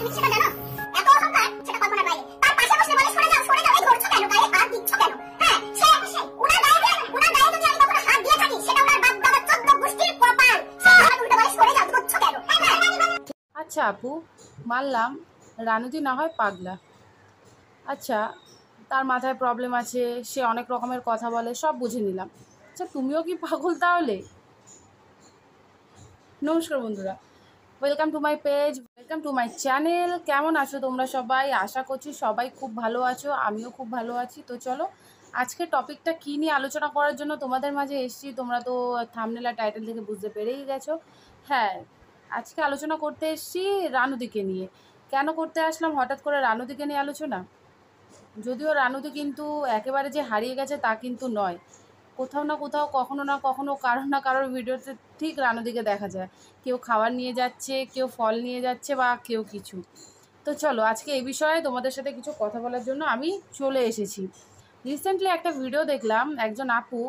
তুমি সেটা জানো? এত অহংকার সেটা কল্পনার বাইরে। তার পাশে বসে বলে সরে যাও এই ধরছো কেন? গায়ে হাত দিচ্ছ কেন? হ্যাঁ, সে ওনার গায়ে যদি আমি কখনো হাত দিয়ে থাকি সেটা ওনার বাপ দাদা 14 গোষ্ঠীর কপাল। সে আমার উল্টো বলে সরে যাও ধরছো কেন? আচ্ছা আপু, মানলাম রানুদি না হয় পাগলা। আচ্ছা, তার মাথায় প্রবলেম আছে, সে অনেক রকমের কথা বলে, সব বুঝে নিলাম। আচ্ছা, তুমিও কি পাগল তাহলে? নমস্কার বন্ধুরা, welcome to my page, welcome to my channel. কেমন আছো তোমরা সবাই? আশা করছি সবাই খুব ভালো আছো, আমিও খুব ভালো আছি। তো চলো, আজকে টপিকটা কী নিয়ে আলোচনা করার জন্য তোমাদের মাঝে এসেছি, তোমরা তো থাম্বনেল আর টাইটেল থেকে বুঝতে পেরেই গেছো। হ্যাঁ, আজকে আলোচনা করতে এসেছি রানুদিকে নিয়ে। কেন করতে আসলাম হঠাৎ করে রানুদিকে নিয়ে আলোচনা? যদিও রানুদি কিন্তু একেবারে যে হারিয়ে গেছে তা কিন্তু নয়। কোথাও না কোথাও, কখনো না কখনো, কারোর না কারোর ভিডিওতে ঠিক রানুদিকে দেখা যায়। কেউ খাবার নিয়ে যাচ্ছে, কেউ ফল নিয়ে যাচ্ছে, বা কেউ কিছু। তো চলো, আজকে এই বিষয়ে তোমাদের সাথে কিছু কথা বলার জন্য আমি চলে এসেছি। রিসেন্টলি একটা ভিডিও দেখলাম, একজন আপু,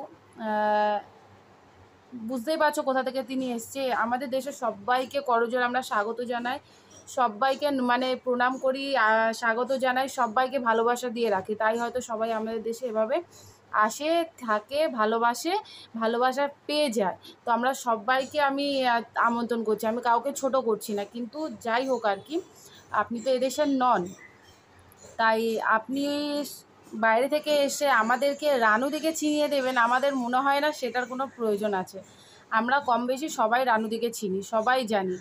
বুঝতেই পারছো কোথা থেকে তিনি এসছে। আমাদের দেশের সবাইকে করজোড়ে আমরা স্বাগত জানাই, সবাইকে মানে প্রণাম করি, স্বাগত জানাই, সবাইকে ভালোবাসা দিয়ে রাখি। তাই হয়তো সবাই আমাদের দেশে এভাবে আসে, থাকে, ভালোবাসে, ভালোবাসা পেয়ে যায়। তো আমরা সবাইকে আমি আমন্ত্রণ করছি, আমি কাউকে ছোট করছি না। কিন্তু যাই হোক আর কি, আপনি তো এদেশের নন, তাই আপনি বাইরে থেকে এসে আমাদেরকে রানুদিকে চিনিয়ে দেবেন, আমাদের মনে হয় না সেটার কোনো প্রয়োজন আছে। আমরা কম বেশি সবাই রানুদিকে চিনি, সবাই জানি।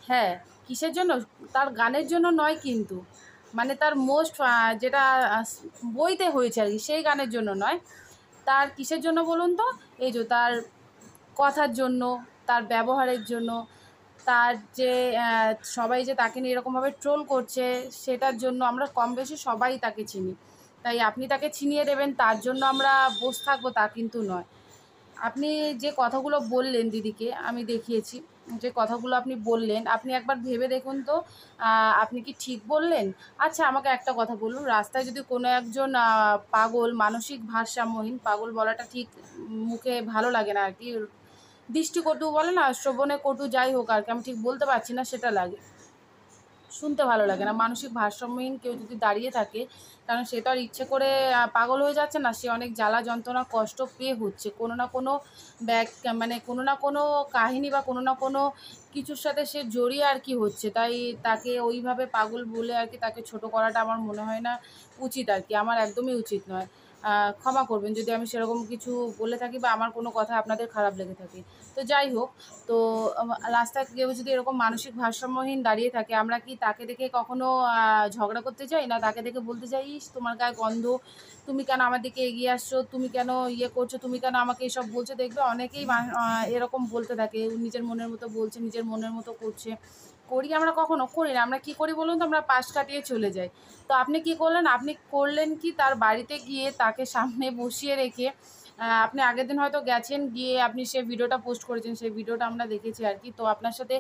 হ্যাঁ, কিসের জন্য? তার গানের জন্য নয় কিন্তু, মানে তার মোস্ট যেটা বইতে হয়েছে আর কি, সেই গানের জন্য নয়। তার কিসের জন্য বলুন তো? এই যে তার কথার জন্য, তার ব্যবহারের জন্য, তার যে সবাই যে তাকে নিয়ে এরকমভাবে ট্রোল করছে সেটার জন্য আমরা কম বেশি সবাই তাকে চিনি। তাই আপনি তাকে চিনিয়ে দেবেন তার জন্য আমরা বসে থাকবো তা কিন্তু নয়। আপনি যে কথাগুলো বললেন দিদিকে, আমি দেখিয়েছি, যে কথাগুলো আপনি বললেন, আপনি একবার ভেবে দেখুন তো আপনি কি ঠিক বললেন? আচ্ছা, আমাকে একটা কথা বলুন, রাস্তায় যদি কোনো একজন পাগল, মানসিক ভারসাম্যহীন, পাগল বলাটা ঠিক মুখে ভালো লাগে না আর কি, দৃষ্টিকটু বলে না, শ্রবণে কটু, যাই হোক আর কি, আমি ঠিক বলতে পারছি না, সেটা লাগে, শুনতে ভালো লাগে না। মানসিক ভারসাম্যহীন কেউ যদি দাঁড়িয়ে থাকে, কারণ সে তো আর ইচ্ছে করে পাগল হয়ে যাচ্ছে না, সে অনেক জ্বালা যন্ত্রণা কষ্ট পেয়ে হচ্ছে, কোনো না কোনো মানে কোনো না কোনো কাহিনী বা কোনো না কোনো কিছুর সাথে সে জড়িয়ে আর কি হচ্ছে। তাই তাকে ওইভাবে পাগল বলে আর কি তাকে ছোট করাটা আমার মনে হয় না উচিত আর কি, আমার একদমই উচিত নয়। ক্ষমা করবেন যদি আমি সেরকম কিছু বলে থাকি বা আমার কোনো কথা আপনাদের খারাপ লেগে থাকে। তো যাই হোক, তো রাস্তায় কেউ যদি এরকম মানসিক ভারসাম্যহীন দাঁড়িয়ে থাকে, আমরা কি তাকে দেখে কখনো ঝগড়া করতে চাই? না তাকে দেখে বলতে চাই, ইস তোমার গায়ে গন্ধ, তুমি কেন আমার দিকে এগিয়ে আসছো, তুমি কেন ইয়ে করছো, তুমি কেন আমাকে এসব বলছো? দেখবে অনেকেই এরকম বলতে থাকে, নিজের মনের মতো বলছে, নিজের মনের মতো করছে। করি আমরা? কখনো করি না। আমরা কি করি বলুন তো? আমরা পাশ কাটিয়ে চলে যাই। তো আপনি কি করলেন? আপনি করলেন কি, তার বাড়িতে গিয়ে তাকে সামনে বসিয়ে রেখে, আপনি আগের দিন হয়তো গেছেন, গিয়ে আপনি সেই ভিডিওটা পোস্ট করেছেন, সেই ভিডিওটা আমরা দেখেছি আর কি। তো আপনার সাথে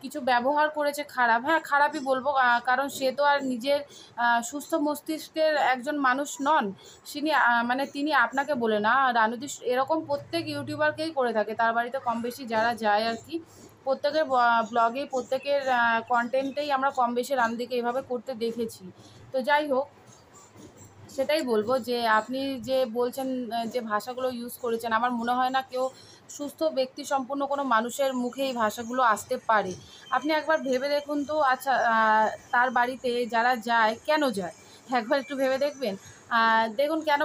কিছু ব্যবহার করেছে খারাপ, হ্যাঁ খারাপই বলবো, কারণ সে তো আর নিজের সুস্থ মস্তিষ্কের একজন মানুষ নন। মানে তিনি আপনাকে বলে না, রানুদি এরকম প্রত্যেক ইউটিউবারকেই করে থাকে, তার বাড়িতে কম বেশি যারা যায় আর কি, প্রত্যেকের ব্লগে, প্রত্যেকের কন্টেন্টেই আমরা কম বেশি রানুদিকে এভাবে করতে দেখেছি। তো যাই হোক, সেটাই বলবো যে আপনি যে বলছেন, যে ভাষাগুলো ইউজ করেছেন, আমার মনে হয় না কেউ সুস্থ ব্যক্তি সম্পন্ন কোনো মানুষের মুখে এই ভাষাগুলো আসতে পারে। আপনি একবার ভেবে দেখুন তো। আচ্ছা, তার বাড়িতে যারা যায়, কেন যায় একবার একটু ভেবে দেখবেন। দেখুন কেন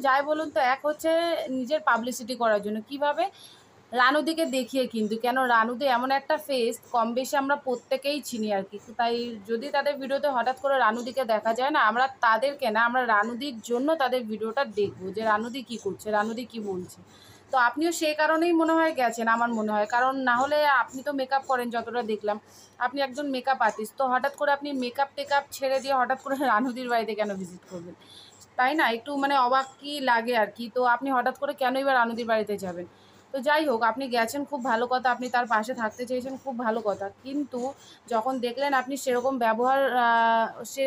যায় বলুন তো? এক হচ্ছে নিজের পাবলিসিটি করার জন্য। কিভাবে? রানুদিকে দেখিয়ে কিন্তু। কেন? রানুদি এমন একটা ফেস, কম বেশি আমরা প্রত্যেকেই চিনি আর কি। তাই যদি তাদের ভিডিওতে হঠাৎ করে রানুদিকে দেখা যায় না, আমরা তাদেরকে না, আমরা রানুদির জন্য তাদের ভিডিওটা দেখবো, যে রানুদি কী করছে, রানুদি কী বলছে। তো আপনিও সেই কারণেই মনে হয় গেছেন, আমার মনে হয়। কারণ না হলে আপনি তো মেকআপ করেন যতটা দেখলাম, আপনি একজন মেকআপ আর্টিস্ট, তো হঠাৎ করে আপনি মেকআপ টেকআপ ছেড়ে দিয়ে হঠাৎ করে রানুদির বাড়িতে কেন ভিজিট করবেন? তাই না? একটু মানে অবাক কি লাগে আর কি। তো আপনি হঠাৎ করে কেন এবার রানুদির বাড়িতে যাবেন? তো যাই হোক, আপনি গেছেন খুব ভালো কথা, আপনি তার পাশে থাকতে চেয়েছেন খুব ভালো কথা, কিন্তু যখন দেখলেন আপনি সেরকম ব্যবহার সে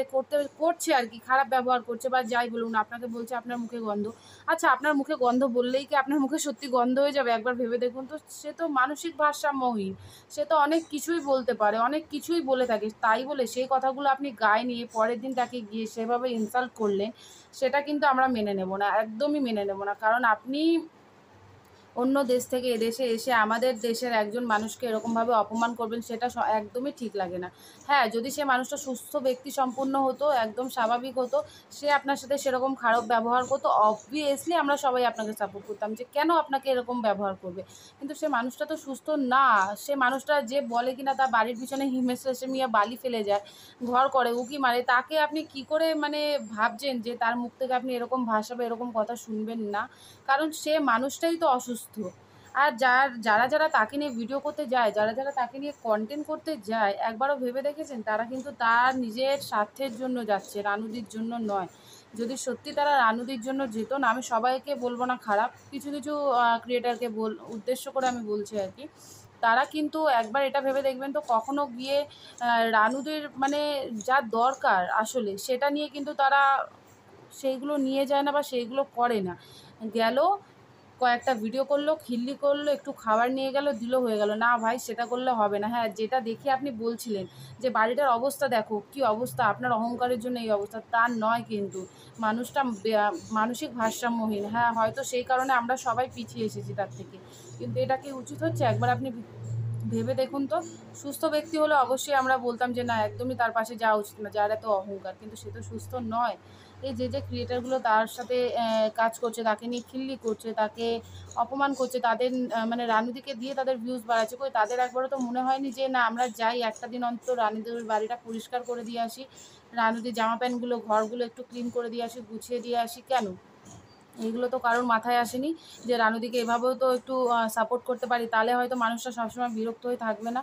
করছে আর কি, খারাপ ব্যবহার করছে বা যাই বলুন, আপনাকে বলছে আপনার মুখে গন্ধ। আচ্ছা, আপনার মুখে গন্ধ বললেই কি আপনার মুখে সত্যি গন্ধ হয়ে যাবে? একবার ভেবে দেখুন তো। সে তো মানসিক ভারসাম্যহীন, সে তো অনেক কিছুই বলতে পারে, অনেক কিছুই বলে থাকে, তাই বলে সেই কথাগুলো আপনি গায়ে নিয়ে পরের দিন তাকে গিয়ে সেভাবে ইনসাল্ট করলেন, সেটা কিন্তু আমরা মেনে নেব না, একদমই মেনে নেব না। কারণ আপনি অন্য দেশ থেকে এদেশে এসে আমাদের দেশের একজন মানুষকে এরকমভাবে অপমান করবেন, সেটা একদমই ঠিক লাগে না। হ্যাঁ, যদি সে মানুষটা সুস্থ ব্যক্তি সম্পন্ন হতো, একদম স্বাভাবিক হতো, সে আপনার সাথে সেরকম খারাপ ব্যবহার করতো, অবভিয়াসলি আমরা সবাই আপনাকে সাপোর্ট করতাম যে কেন আপনাকে এরকম ব্যবহার করবে। কিন্তু সে মানুষটা তো সুস্থ না। সে মানুষটা যে বলে কিনা তার বাড়ির পিছনে হিমেশ রেশমিয়া বালি ফেলে যায়, ঘর করে, উকি মারে, তাকে আপনি কি করে মানে ভাবছেন যে তার মুখ থেকে আপনি এরকম ভাষা বা এরকম কথা শুনবেন না? কারণ সে মানুষটাই তো অসুস্থ। আর যারা তাকে নিয়ে ভিডিও করতে যায়, যারা তাকে নিয়ে কন্টেন্ট করতে যায়, একবারও ভেবে দেখেছেন তারা কিন্তু তার নিজের স্বার্থের জন্য যাচ্ছে, রানুদির জন্য নয়। যদি সত্যি তারা রানুদির জন্য যেত না, আমি সবাইকে বলবো না খারাপ, কিছু কিছু ক্রিয়েটারকে উদ্দেশ্য করে আমি বলছি আর কি, তারা কিন্তু একবার এটা ভেবে দেখবেন তো কখনো গিয়ে রানুদের মানে যা দরকার আসলে সেটা নিয়ে কিন্তু তারা সেইগুলো নিয়ে যায় না বা সেইগুলো করে না। গেল, কয়েকটা ভিডিও করলো, খিল্লি করলো, একটু খাবার নিয়ে গেল, দিল, হয়ে গেল। না ভাই, সেটা করলে হবে না। হ্যাঁ, যেটা দেখে আপনি বলছিলেন যে বাড়িটার অবস্থা দেখো, কি অবস্থা, আপনার অহংকারের জন্য এই অবস্থা, তা নয় কিন্তু। মানুষটা মানসিক ভারসাম্যহীন। হ্যাঁ, হয়তো সেই কারণে আমরা সবাই পিছিয়ে এসেছি তার থেকে, কিন্তু এটা কি উচিত হচ্ছে? একবার আপনি ভেবে দেখুন তো। সুস্থ ব্যক্তি হলে অবশ্যই আমরা বলতাম যে না, একদমই তার পাশে যাওয়া উচিত না, যার এত অহংকার, কিন্তু সে তো সুস্থ নয়। এই যে ক্রিয়েটারগুলো তার সাথে কাজ করছে, তাকে নিয়ে খিল্লি করছে, তাকে অপমান করছে, তাদের মানে রানুদিকে দিয়ে তাদের ভিউজ বাড়াচ্ছে, কই তাদের একবারও তো মনে হয়নি যে না, আমরা যাই একটা দিন অন্তত রানুদের বাড়িটা পরিষ্কার করে দিয়ে আসি, রানুদির জামা প্যান্টগুলো, ঘরগুলো একটু ক্লিন করে দিয়ে আসি, গুছিয়ে দিয়ে আসি? কেন? এইগুলো তো কারোর মাথায় আসেনি যে রানুদিকে এভাবেও তো একটু সাপোর্ট করতে পারি, তাহলে হয়তো মানুষটা সবসময় বিরক্ত হয়ে থাকবে না।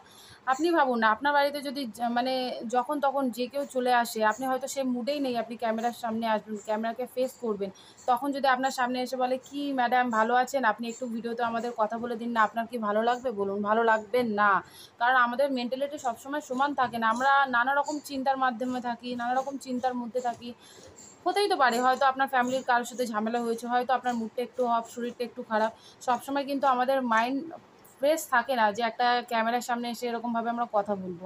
আপনি ভাবুন না, আপনার বাড়িতে যদি মানে যখন তখন যে কেউ চলে আসে, আপনি হয়তো সে মুডেই নেই, আপনি ক্যামেরার সামনে আসবেন, ক্যামেরাকে ফেস করবেন, তখন যদি আপনার সামনে এসে বলে কি ম্যাডাম ভালো আছেন, আপনি একটু ভিডিওতে আমাদের কথা বলে দিন না, আপনার কি ভালো লাগবে? বলুন, ভালো লাগবে না। কারণ আমাদের মেন্টালিটি সবসময় সমান থাকে না, আমরা নানা রকম চিন্তার মাধ্যমে থাকি, নানা রকম চিন্তার মধ্যে থাকি। হতেই তো পারে হয়তো আপনার ফ্যামিলির কারোর সাথে ঝামেলা হয়েছে, হয়তো আপনার মুডটা একটু অফ, শরীরটা একটু খারাপ। সবসময় কিন্তু আমাদের মাইন্ড ফ্রেশ থাকে না যে একটা ক্যামেরার সামনে এসে এরকমভাবে আমরা কথা বলবো।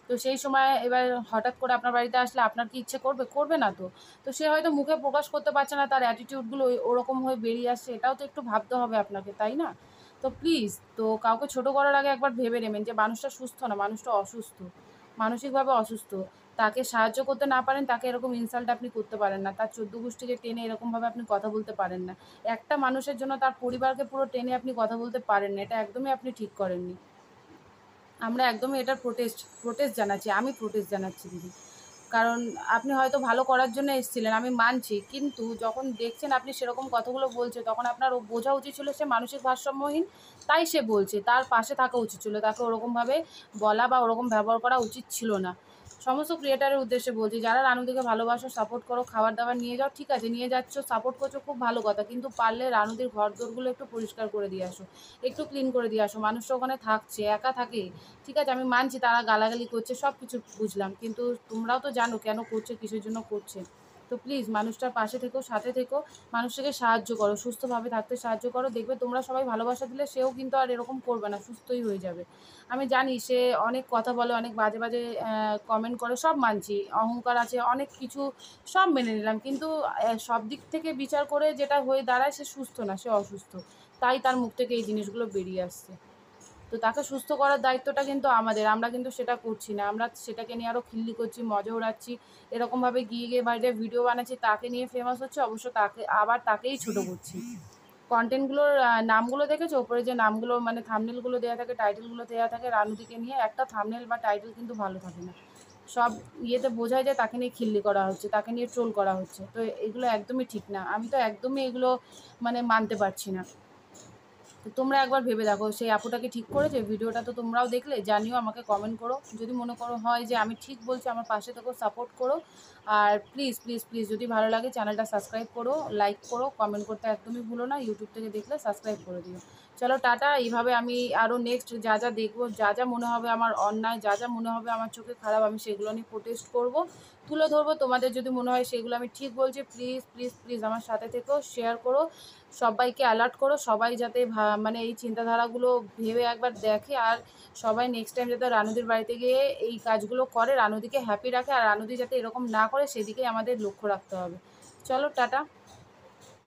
তো সেই সময় এবার হঠাৎ করে আপনার বাড়িতে আসলে আপনার কি ইচ্ছে করবে? করবে না তো। তো সে হয়তো মুখে প্রকাশ করতে পারছে না, তার অ্যাটিটিউডগুলো ওরকম হয়ে বেরিয়ে আসছে, এটাও তো একটু ভাবতে হবে আপনাকে, তাই না? তো প্লিজ, তো কাউকে ছোট করার আগে একবার ভেবে নেবেন যে মানুষটা সুস্থ না, মানুষটা অসুস্থ, মানসিকভাবে অসুস্থ। তাকে সাহায্য করতে না পারেন, তাকে এরকম ইনসাল্ট আপনি করতে পারেন না, তার ১৪ গোষ্ঠীকে টেনে এরকমভাবে আপনি কথা বলতে পারেন না। একটা মানুষের জন্য তার পরিবারকে পুরো টেনে আপনি কথা বলতে পারেন না, এটা একদমই আপনি ঠিক করেননি। আমরা একদমই এটার প্রোটেস্ট জানাচ্ছি, আমি প্রোটেস্ট জানাচ্ছি দিদি। কারণ আপনি হয়তো ভালো করার জন্য এসেছিলেন, আমি মানছি, কিন্তু যখন দেখছেন আপনি সেরকম কথাগুলো বলছে, তখন আপনার বোঝা উচিত ছিল সে মানসিক ভারসাম্যহীন, তাই সে বলছে, তার পাশে থাকা উচিত ছিল, তাকে ওরকমভাবে বলা বা ওরকম ব্যবহার করা উচিত ছিল না। সমস্ত ক্রিয়েটারের উদ্দেশ্যে বলছি, যারা রানুদিকে ভালোবাসো, সাপোর্ট করো, খাবার দাবার নিয়ে যাও, ঠিক আছে, নিয়ে যাচ্ছ, সাপোর্ট করছো, খুব ভালো কথা, কিন্তু পারলে রানুদির ঘর দোরগুলো একটু পরিষ্কার করে দিয়ে আসো, একটু ক্লিন করে দিয়ে আসো। মানুষটা ওখানে থাকছে, একা থাকে, ঠিক আছে, আমি মানছি তারা গালাগালি করছে, সব কিছু বুঝলাম, কিন্তু তোমরাও তো জানো কেন করছে, কিসের জন্য করছে। তো প্লিজ মানুষটার পাশে থেকো, সাথে থেকো, মানুষটাকে সাহায্য করো, সুস্থভাবে থাকতে সাহায্য করো, দেখবে তোমরা সবাই ভালোবাসা দিলে সেও কিন্তু আর এরকম করবে না, সুস্থই হয়ে যাবে। আমি জানি সে অনেক কথা বলে, অনেক বাজে বাজে কমেন্ট করে, সব মানছি, অহংকার আছে, অনেক কিছু, সব মেনে নিলাম, কিন্তু সব দিক থেকে বিচার করে যেটা হয়ে দাঁড়ায়, সে সুস্থ না, সে অসুস্থ, তাই তার মুখ থেকে এই জিনিসগুলো বেরিয়ে আসছে। তো তাকে সুস্থ করার দায়িত্বটা কিন্তু আমাদের, আমরা কিন্তু সেটা করছি না, আমরা সেটাকে নিয়ে আরও খিল্লি করছি, মজা উড়াচ্ছি, এরকমভাবে গিয়ে গিয়ে বাইরে ভিডিও বানাচ্ছি, তাকে নিয়ে ফেমাস হচ্ছে, অবশ্য তাকেই ছোট করছি। কন্টেন্টগুলোর নামগুলো দেখেছো? ওপরে যে নামগুলো মানে থাম্বনেলগুলো দেওয়া থাকে, টাইটেলগুলো দেওয়া থাকে রানুদিকে নিয়ে, একটা থাম্বনেল বা টাইটেল কিন্তু ভালো থাকে না, সব ইয়েতে বোঝায় যায় তাকে নিয়ে খিল্লি করা হচ্ছে, তাকে নিয়ে ট্রোল করা হচ্ছে। তো এগুলো একদমই ঠিক না, আমি তো একদমই এগুলো মানে মানতে পারছি না। তো তোমরা একবার ভেবে দেখো, সেই আপুটা কি ঠিক করেছে? ভিডিওটা তো তোমরাও দেখলে, জানিও, আমাকে কমেন্ট করো, যদি মনে করো হয় যে আমি ঠিক বলছি, আমার পাশে থেকো, সাপোর্ট করো। আর প্লিজ প্লিজ প্লিজ, যদি ভালো লাগে চ্যানেলটা সাবস্ক্রাইব করো, লাইক করো, কমেন্ট করতে একদমই ভুলো না, ইউটিউব থেকে দেখলে সাবস্ক্রাইব করে দিও। চলো টাটা। এইভাবে আমি আরও নেক্সট যা যা দেখবো, যা যা মনে হবে আমার অন্যায়, যা যা মনে হবে আমার চোখে খারাপ, আমি সেগুলো নিয়ে প্রোটেস্ট করব, তুলে ধরবো। তোমাদের যদি মনে হয় সেগুলো আমি ঠিক বলছি, প্লিজ প্লিজ প্লিজ আমার সাথে থেকেও শেয়ার করো, সবাইকে অ্যালার্ট করো, সবাই যাতে মানে এই চিন্তাধারাগুলো ভেবে একবার দেখে। আর সবাই নেক্সট টাইম যাতে রানুদির বাড়িতে গিয়ে এই কাজগুলো করে, রানুদিকে হ্যাপি রাখে, আর রানুদি যাতে এরকম না করে সেদিকেই আমাদের লক্ষ্য রাখতে হবে। চলো টাটা।